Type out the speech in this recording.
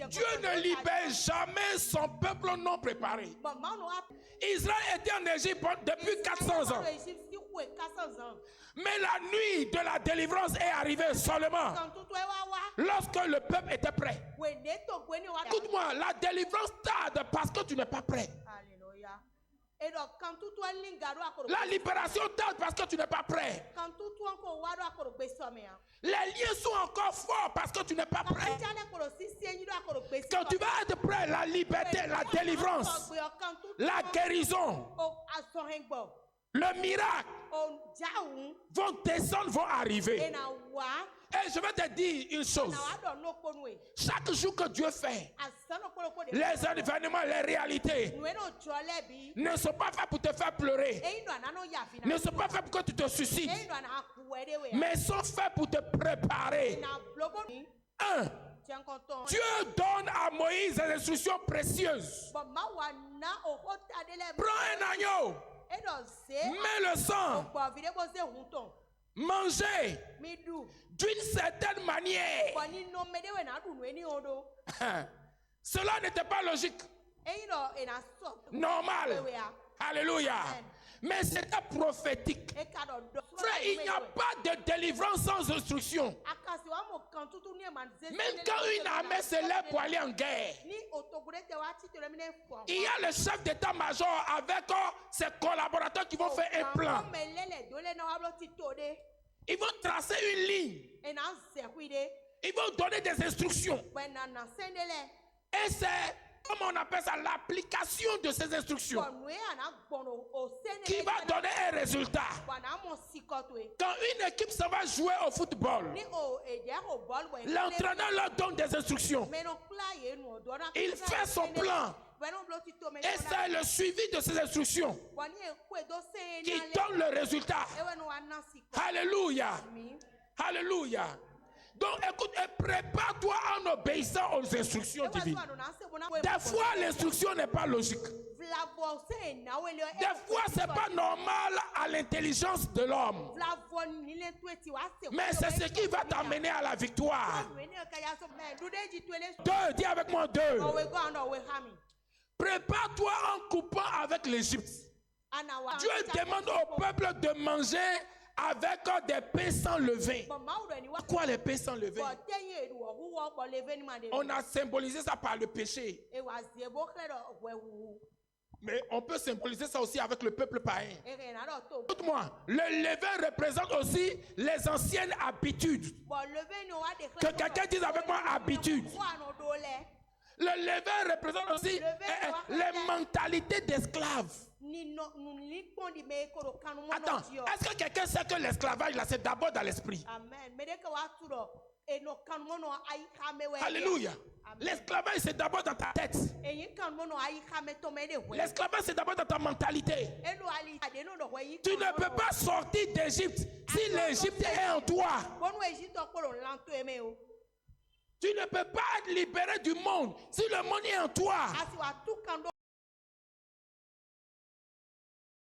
Dieu ne libère jamais son peuple non préparé. Israël était en Égypte depuis 400 ans. Mais la nuit de la délivrance est arrivée seulement lorsque le peuple était prêt. Écoute-moi, la délivrance tarde parce que tu n'es pas prêt. La libération tarde parce que tu n'es pas prêt. Les liens sont encore forts parce que tu n'es pas prêt. Quand tu vas être prêt, la liberté, la délivrance, la guérison, le miracle vont descendre, vont arriver. Et je vais te dire une chose. Chaque jour que Dieu fait, les événements, les réalités ne sont pas faits pour te faire pleurer. Ne sont pas faits pour que tu te suicides. Mais sont faits pour te préparer. Dieu donne à Moïse des instructions précieuses. Prends un agneau. Mets le sang. Mangez d'une certaine manière. Cela n'était pas logique. Normal. Alléluia. Mais c'était prophétique. Frère, il n'y a pas de délivrance sans instruction. Même quand une armée se lève pour aller en guerre, il y a le chef d'état-major avec ses collaborateurs qui vont faire un plan. Ils vont tracer une ligne. Ils vont donner des instructions. Et c'est, comment on appelle ça, l'application de ces instructions qui va donner un résultat. Quand une équipe s'en va jouer au football, l'entraîneur leur donne des instructions. Il fait son plan. Et c'est le suivi de ces instructions qui donne le résultat. Alléluia. Alléluia. Donc écoute, prépare-toi en obéissant aux instructions divines. Des fois, l'instruction n'est pas logique. Des fois, ce n'est pas normal à l'intelligence de l'homme. Mais c'est ce qui va t'amener à la victoire. Deux, dis avec moi deux. Prépare-toi en coupant avec l'Égypte. Dieu demande au peuple de manger avec des pains sans levain. Quoi les pains sans levain? On a symbolisé ça par le péché. Mais on peut symboliser ça aussi avec le peuple païen. Écoute-moi, le levain représente aussi les anciennes habitudes. Que quelqu'un dise avec moi habitude. Le levain représente aussi les mentalités d'esclaves. Attends, est-ce que quelqu'un sait que l'esclavage là c'est d'abord dans l'esprit? Alléluia. L'esclavage c'est d'abord dans ta tête. L'esclavage c'est d'abord dans ta mentalité. Tu ne peux pas sortir d'Égypte si l'Égypte est en toi. Tu ne peux pas être libéré du monde si le monde est en toi.